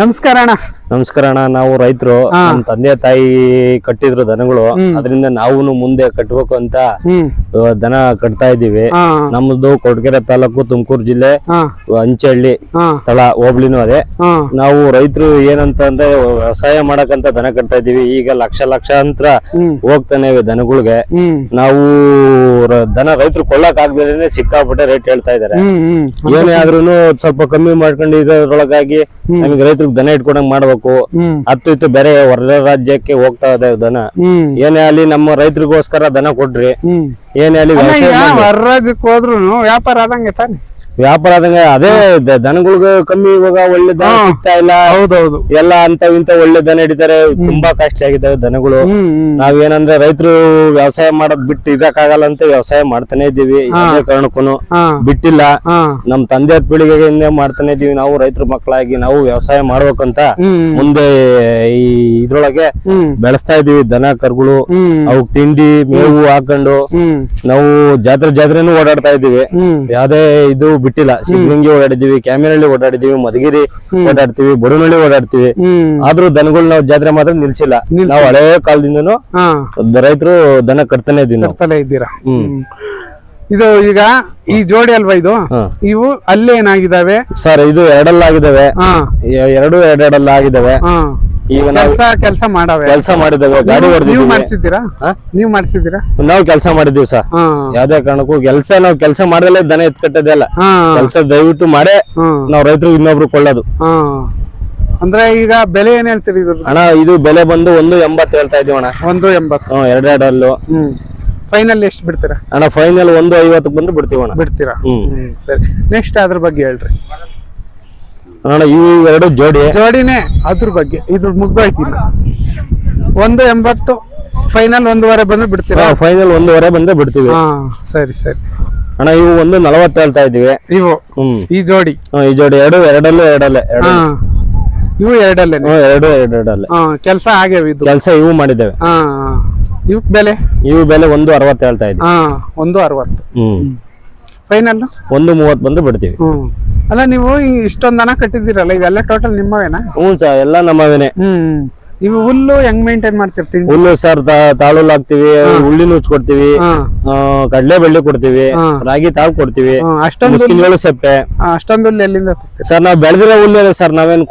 ನಮಸ್ಕಾರ ಅಣ್ಣ. ನಮಸ್ಕಾರ ಅಣ್ಣ. ನಾವು ರೈತರು, ನಮ್ಮ ತಂದೆ ತಾಯಿ ಕಟ್ಟಿದ್ರು ದನಗಳು, ಅದರಿಂದ ನಾವು ಮುಂದೆ ಕಟ್ಟಬೇಕು ಅಂತ ದನ ಕಟ್ತಾ ಇದೀವಿ. ನಮ್ದು ಕೊರಟಗೆರೆ ತಾಲೂಕು, ತುಮಕೂರು ಜಿಲ್ಲೆ, ಅಂಚಹಳ್ಳಿ ಸ್ಥಳ, ಹೋಬ್ಳಿನೂ ಅದೇ. ನಾವು ರೈತರು ಏನಂತ ಅಂದ್ರೆ ವ್ಯವಸಾಯ ಮಾಡಕಂತ ದನ ಕಟ್ತಾ ಇದೀವಿ. ಈಗ ಲಕ್ಷಾಂತರ ಹೋಗ್ತಾನೆ ಇವೆ ದನಗಳಿಗೆ. ನಾವು ದನ ರೈತರು ಕೊಳ್ಳಕ್ ಆಗದೇನೆ ಸಿಕ್ಕಾಪಟ್ಟೆ ರೇಟ್ ಹೇಳ್ತಾ ಇದಾರೆ. ಏನೇ ಆದ್ರೂನು ಸ್ವಲ್ಪ ಕಮ್ಮಿ ಮಾಡ್ಕೊಂಡು ಇದ್ರೊಳಗಾಗಿ ನಮಗೆ ರೈತರಿಗೆ ದನ ಇಟ್ಕೊಂಡಂಗ್ ಮಾಡ್ಬೇಕು. ಹತ್ತು ಇತ್ತು ಬೇರೆ ಹೊರ ರಾಜ್ಯಕ್ಕೆ ಹೋಗ್ತಾ ಇದೆ ದನ. ಏನೇ ಅಲ್ಲಿ ನಮ್ಮ ರೈತರಿಗೋಸ್ಕರ ದನ ಕೊಡ್ರಿ. ಏನೇ ಅಲ್ಲಿ ಹೊರ ರಾಜ್ಯಕ್ಕೆ ಹೋದ್ರು ವ್ಯಾಪಾರ ಆದಂಗೆ ತಾನೆ. ವ್ಯಾಪಾರ ಆದಂಗೆ ಅದೇ ದನಗಳಿಗೆ ಕಮ್ಮಿ ಇವಾಗ ಒಳ್ಳೆ ದನ ಸಿಗ್ತಾ ಇಲ್ಲ. ಹೌದೌದು, ಎಲ್ಲ ಅಂತ ಇಂತ ಒಳ್ಳೆ ದನ ಹಿಡಿತಾರೆ. ತುಂಬಾ ಕಷ್ಟ ಆಗಿದ್ದಾವೆ ದನಗಳು. ನಾವೇನಂದ್ರೆ ರೈತರು ವ್ಯವಸಾಯ ಮಾಡೋದ್ ಬಿಟ್ಟು ಇದಕ್ಕಾಗಲ್ಲ ಅಂತ ವ್ಯವಸಾಯ ಮಾಡ್ತಾನೆ ಇದ್ದೀವಿ. ಯಾವುದೇ ಕಾರಣಕ್ಕೂ ಬಿಟ್ಟಿಲ್ಲ. ನಮ್ ತಂದೆ ಪೀಳಿಗೆಯಿಂದ ಮಾಡ್ತಾನೆ ಇದೀವಿ. ನಾವು ರೈತರ ಮಕ್ಕಳಾಗಿ ನಾವು ವ್ಯವಸಾಯ ಮಾಡ್ಬೇಕಂತ ಮುಂದೆ ಈ ಇದ್ರೊಳಗೆ ಬೆಳೆಸ್ತಾ ಇದೀವಿ. ದನ ಕರುಗಳು ಅವಕ್ ತಿಂಡಿ ಮೇವು ಹಾಕೊಂಡು ನಾವು ಜಾತ್ರೆನೂ ಓಡಾಡ್ತಾ ಇದೀವಿ. ಯಾವ್ದೇ ಇದು ಬಿಟ್ಟಿಲ್ಲ. ಸಿಗ್ಲಿಂಗಿ ಓಡಾಡಿದೀವಿ, ಕ್ಯಾಮಿನಹಳ್ಳಿ ಓಡಾಡಿದೀವಿ, ಮಧುಗಿರಿ ಓಡಾಡ್ತೀವಿ, ಬಡವನಹಳ್ಳಿ ಓಡಾಡ್ತೀವಿ. ಆದ್ರೂ ದನಗಳು ನಾವು ಜಾತ್ರೆ ಮಾತ್ರ ನಿಲ್ಸಿಲ್ಲ. ನಾವು ಹಳೆ ಕಾಲದಿಂದನೂ ರೈತರು ದನ ಕಟ್ತಾನೆ ಇದ್ದೀರಾ. ಇದು ಈಗ ಈ ಜೋಡಿ ಅಲ್ವಾ ಇದು? ಇವು ಅಲ್ಲೇ ಏನಾಗಿದಾವೆ ಸರ್? ಇದು ಎರಡಲ್ಲಾಗಿದ್ದಾವೆ. ಎರಡಲ್ಲ ಆಗಿದ್ದಾವೆ. ಈಗ ಕೆಲಸ ಮಾಡಿದ್ದೇವೆ. ಗಾಡಿ ನೀವು ಮಾಡಿಸಿದ್ದೀರಾ? ನಾವು ಕೆಲಸ ಮಾಡಿದೀವಿ ಸರ್. ಯಾವ್ದೇ ಕಾರಣಕ್ಕೂ ನಾವು ಕೆಲಸ ಮಾಡದಲ್ಲೇ ದನ ಎತ್ಕಟ್ಟದೆ ಅಲ್ಲ. ಕೆಲಸ ದಯವಿಟ್ಟು ಮಾಡೇ ನಾವು ರೈತರು ಇನ್ನೊಬ್ರು ಕೊಳ್ಳೋದು. ಅಂದ್ರೆ ಈಗ ಬೆಲೆ ಏನ್ ಹೇಳ್ತೀರಿ ಅಣ್ಣ? ಇದು ಬೆಲೆ ಬಂದು 1.80 ಹೇಳ್ತಾ ಇದೀವಿ ಅಣ್ಣ. 1.80. ಎರಡಲ್ಲೂ ಫೈನಲ್ ಎಷ್ಟು ಬಿಡ್ತೀರಾ ಅಣ್ಣ? ಫೈನಲ್ 1.50 ಬಂದು ಬಿಡ್ತೀವಿ ಅಣ್ಣ. ಬಿಡ್ತೀರಾ? ಸರಿ. ನೆಕ್ಸ್ಟ್ ಅದ್ರ ಬಗ್ಗೆ ಹೇಳ್ರಿ ಅಣ್ಣ. ಇವು ಎರಡು ಜೋಡಿನೇ. ಅದ್ರ ಬಗ್ಗೆ ಇದು ಮುಗ್ದೋಯ್ತಿಲ್ಲ. 1.80 ಫೈನಲ್ 1.5 ಬಂದ್ರೆ ಬಿಡ್ತೀರಾ? ಫೈನಲ್ 1.5 ಬಂದ್ರೆ ಬಿಡ್ತೀವಿ. ಸರಿ ಸರಿ ಅಣ್ಣ. ಇವು 1.40 ಹೇಳ್ತಾ ಇದೀವಿ. ಇವು ಈ ಜೋಡಿ ಎರಡಲ್ಲೇ ಇವು ಎರಡಲ್ಲೇ. ಎರಡಲ್ಲೇ ಕೆಲಸ ಆಗ್ಯಾವ. ಇದು ಕೆಲಸ ಇವು ಮಾಡಿದ್ದೇವೆ. ಇವಕ್ ಬೆಲೆ 1.60 ಹೇಳ್ತಾ ಇದ್ದೀವಿ. 1.60. ಫೈನಲ್ 1.30 ಬಂದ್ರೆ ಬಿಡ್ತೀವಿ. ಅಲ್ಲ, ನೀವು ಇಷ್ಟೊಂದ್ ದನ ಕಟ್ಟಿದ್ದೀರಲ್ಲ, ಇವೆಲ್ಲ ಟೋಟಲ್ ನಿಮ್ಮವೇನಾ? ಹ್ಞೂ ಸರ್, ಎಲ್ಲ ನಮ್ಮವೇನೆ. ಇವು ಹುಲ್ಲು ಹೆಂಗ್ ಮೇಂಟೈನ್ ಮಾಡ್ತಿರ್ತೀವಿ? ಹುಲ್ಲು ಸರ್ ತಾಳುಲ್ ಹಾಕ್ತಿವಿ, ಹುಳ್ಳಿನ ಕೊಡ್ತೀವಿ, ಕಡಲೆ ಬೆಳ್ಳಿ ಕೊಡ್ತೀವಿ, ರಾಗಿ ತಾಳು ಕೊಡ್ತೀವಿ, ಅಷ್ಟೊಂದು ಸೆಪ್ಪೆ. ಅಷ್ಟೊಂದು ಹುಲ್ಲು ಎಲ್ಲಿಂದ ಸರ್ ನಾವು ಬೆಳೆದಿರೋ ಹುಲ್ಲು ಸರ್. ನಾವೇನ್